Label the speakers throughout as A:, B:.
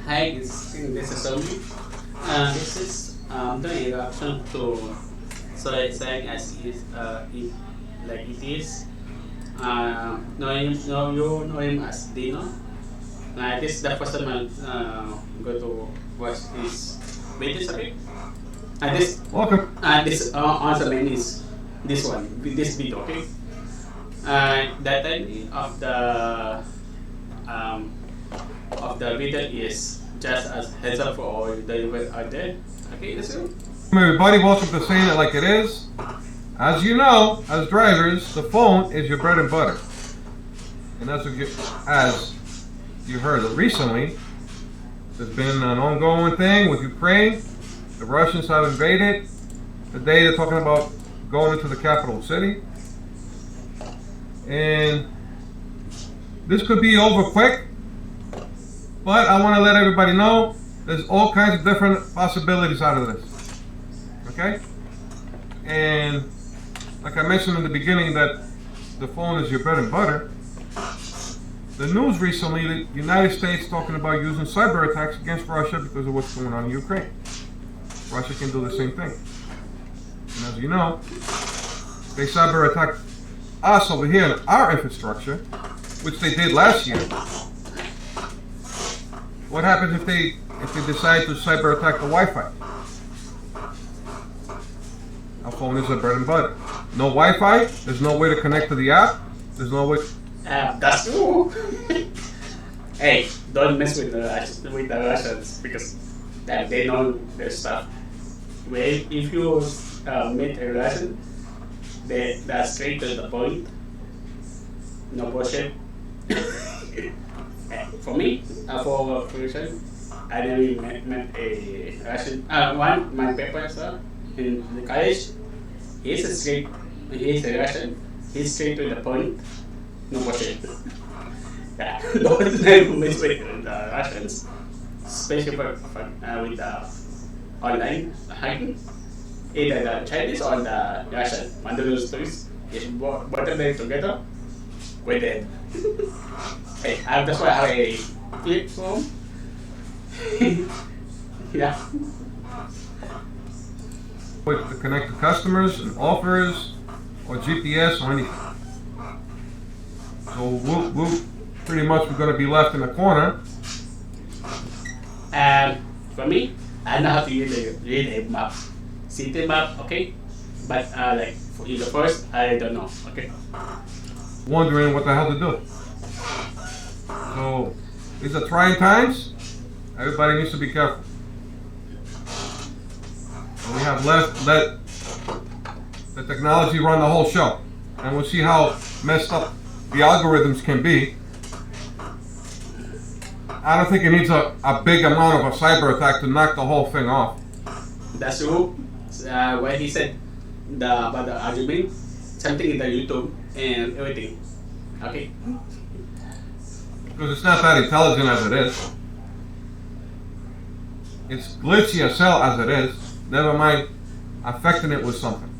A: Hi, this is Omi. This is the reaction to saying as is like it is. You know him as Dino. This is the first time I go to watch this video, sorry. This
B: Welcome.
A: this on the main is this one, this video, okay. The time um, of the video is just as heads up for all the people out there. Okay, that's it.
B: Everybody, welcome to Saying It Like It Is. As you know, as drivers, the phone is your bread and butter. And as you heard recently, there's been an ongoing thing with Ukraine. The Russians have invaded. Today they're talking about going into the capital city. And this could be over quick, but I want to let everybody know there's all kinds of different possibilities out of this. Okay? And like I mentioned in the beginning that the phone is your bread and butter, the news recently, the United States talking about using cyber attacks against Russia because of what's going on in Ukraine. Russia can do the same thing. And as you know, they cyber attacked us over here in our infrastructure, which they did last year. What happens if they decide to cyber attack the Wi-Fi? Our phone is our bread and butter. No Wi-Fi, there's no way to connect to the app, there's no way.
A: That's true. Hey, don't mess with the Russians because they know their stuff. Well, if you meet a Russian, they're straight to the point. No bullshit. For me, for Russian, I never met a Russian. My paper in the college, he's a Russian. He's straight to the point. No bullshit. Yeah, don't mess with the Russians, especially with the online hacking. Either the Chinese or the Russian. One of those two is both of them together, we're dead. Hey, that's why I have a flip phone. Yeah.
B: To connect to customers and offers or GPS or anything. So we'll pretty much we're going to be left in a corner.
A: For me, I know how to read a map. City map, okay? But like for you the first, I don't know, okay?
B: Wondering what the hell to do. So these are trying times. Everybody needs to be careful. And we have let the technology run the whole show. And we'll see how messed up the algorithms can be. I don't think it needs a big amount of a cyber attack to knock the whole thing off.
A: That's true. When he said about the argument, something in the YouTube and everything. Okay.
B: Because it's not that intelligent as it is. It's glitchy as hell as it is. Never mind affecting it with something.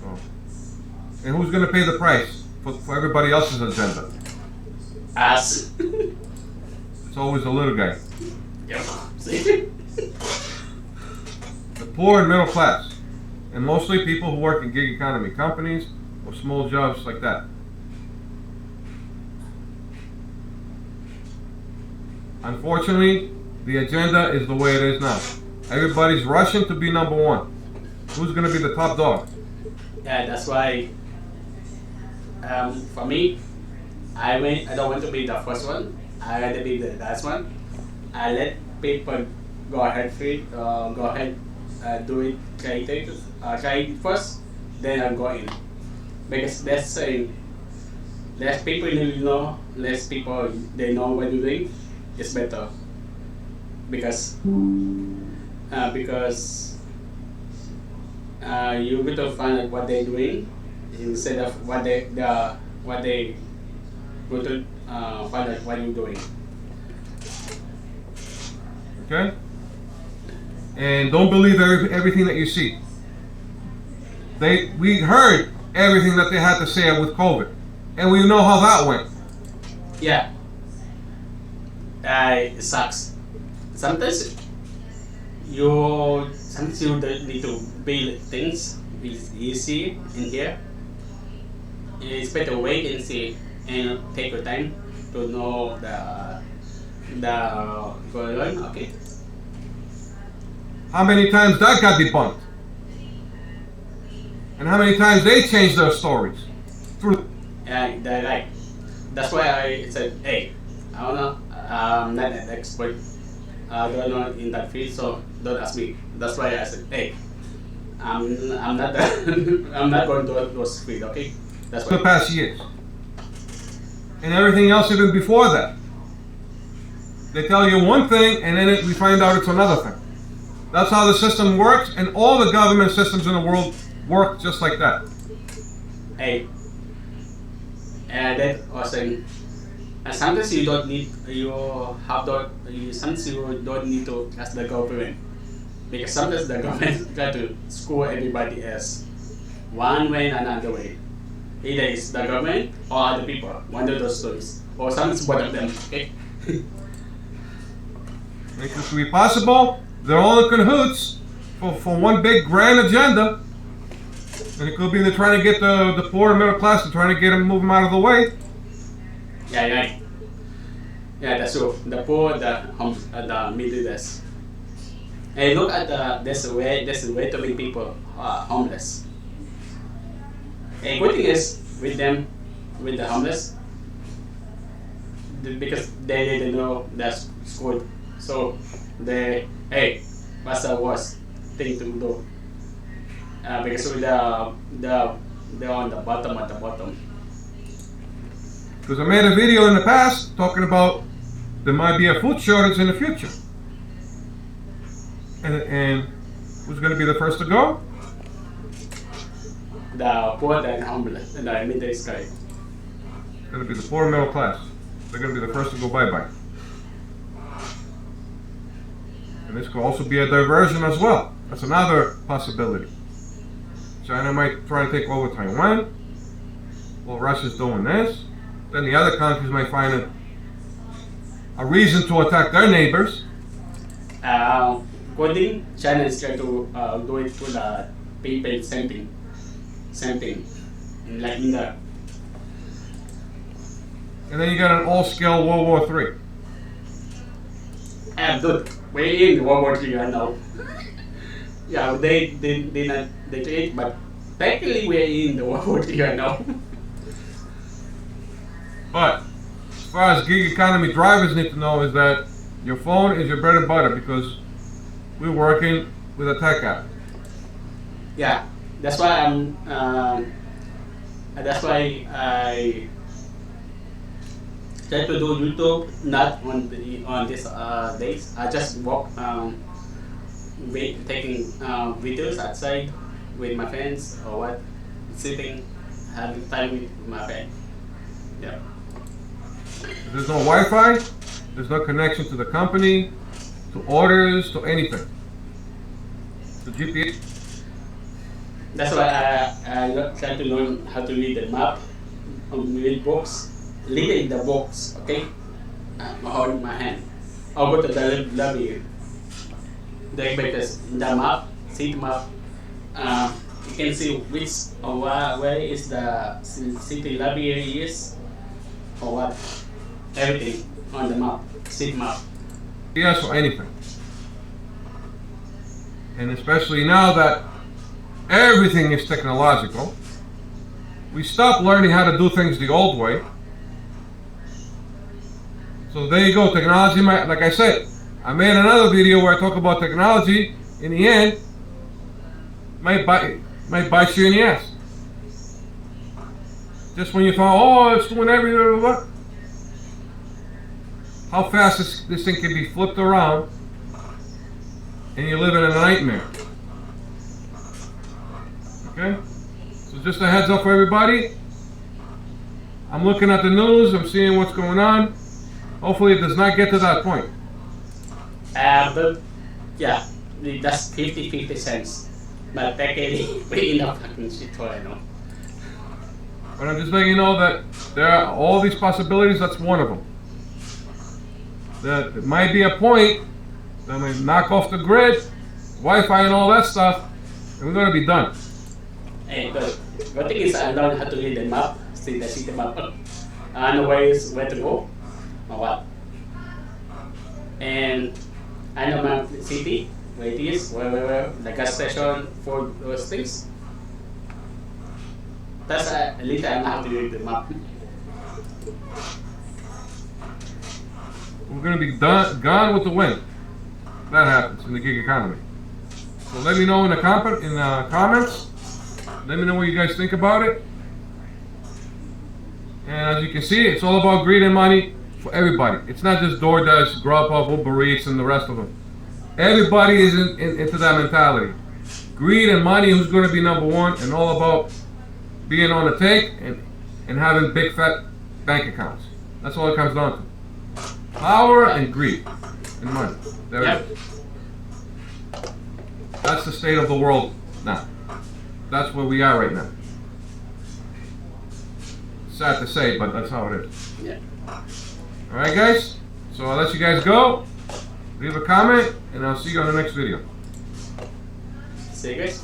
B: So, and who's going to pay the price for everybody else's agenda?
A: Us.
B: It's always the little guy.
A: Yep. See?
B: The poor and middle class. And mostly people who work in gig economy companies or small jobs like that. Unfortunately, the agenda is the way it is now. Everybody's rushing to be number one. Who's going to be the top dog?
A: Yeah, that's why. For me, I don't want to be the first one. I rather be the last one. I let people go ahead do it, try it first, then I'll go in. Because that's saying less people you know, less people they know what you're doing, it's better. Because you get to find out what they're doing instead of what they go to find out what you're doing.
B: Okay? And don't believe everything that you see. We heard everything that they had to say with COVID. And we know how that went.
A: Yeah. it sucks. Sometimes sometimes you don't need to build things easy in here. It's better wait and see and take your time to know the going on. Okay.
B: How many times that got debunked? And how many times they changed their stories? Through
A: Yeah, they're right. That's why I said, hey, I don't know. I'm not an expert. I don't know in that field, so don't ask me. That's why I said, hey, I'm not I'm not going to those field. Okay. That's
B: the
A: why.
B: past years. And everything else even before that. They tell you one thing and then we find out it's another thing. That's how the system works, and all the government systems in the world work just like that.
A: Hey, and that was saying, and sometimes you don't need sometimes you don't need to trust the government because sometimes the government try to screw everybody else one way and another way. Either it's the government or other people, one of those stories, or sometimes both of them. Okay.
B: It could be possible they're all in cahoots for one big grand agenda. And it could be they're trying to get the poor and middle class and trying to get them, move them out of the way.
A: Yeah, right. Yeah, that's true. The poor, the middle class. And look at there's way too many people homeless. And good thing is with the homeless, because they didn't know that's school, so what's the worst thing to do? Because with they're on the bottom at the bottom.
B: Because I made a video in the past talking about there might be a food shortage in the future. And who's going to be the first to go?
A: The poor and homeless, and the middle class.
B: It's going to be the poor and middle class. They're going to be the first to go bye-bye. And this could also be a diversion as well. That's another possibility. China might try to take over Taiwan. Well, Russia's doing this. Then the other countries might find a reason to attack their neighbors.
A: Good thing China is trying to do it to the people, same thing, like in the.
B: And then you got an all-scale World War III.
A: Dude, we're in World War III right now. Yeah, they create, but technically we're in the World War III right now.
B: But as far as gig economy drivers need to know is that your phone is your bread and butter because we're working with a tech app.
A: Yeah, that's why that's why I try to do YouTube not on these days. I just walk taking videos outside with my friends or what, sitting having time with my friend. Yeah.
B: There's no Wi-Fi, there's no connection to the company, to orders, to anything. The GPS.
A: That's why I try to learn how to read the map, read books, read it in the books, okay? Hold my hand. I'll go to the lobby. Because in the map, city map, you can see which or where is the city lobby is, or what, everything on the map, city map.
B: Yes, or anything. And especially now that everything is technological, we stopped learning how to do things the old way. So there you go, technology might, like I said, I made another video where I talk about technology, in the end, might bite you in the ass. Just when you thought, oh, it's doing everything, what? How fast this thing can be flipped around, and you live in a nightmare. Okay? So just a heads up for everybody. I'm looking at the news, I'm seeing what's going on. Hopefully it does not get to that point.
A: But yeah, that's 50 cents. But technically, we're in a fucking shit right now.
B: But I'm just letting you know that there are all these possibilities, that's one of them. that it might be a point that we knock off the grid, Wi-Fi and all that stuff, and we're gonna be done.
A: And the thing is, I learned how to read the map, see the city map, I know where to go, or what. And I know my city, where it is, where the gas station, for those things. That's at least I know how to read the map.
B: We're gonna be gone with the wind. That happens in the gig economy. So let me know in the comments. Let me know what you guys think about it. And as you can see, it's all about greed and money for everybody. It's not just DoorDash, Grubhub, Uber Eats, and the rest of them. Everybody is into that mentality. Greed and money, who's going to be number one, and all about being on the take and having big fat bank accounts. That's all it comes down to. Power and greed and money. There it is. That's the state of the world now. That's where we are right now. Sad to say, but that's how it is.
A: Yeah.
B: Alright guys, so I'll let you guys go. Leave a comment, and I'll see you on the next video.
A: See you guys.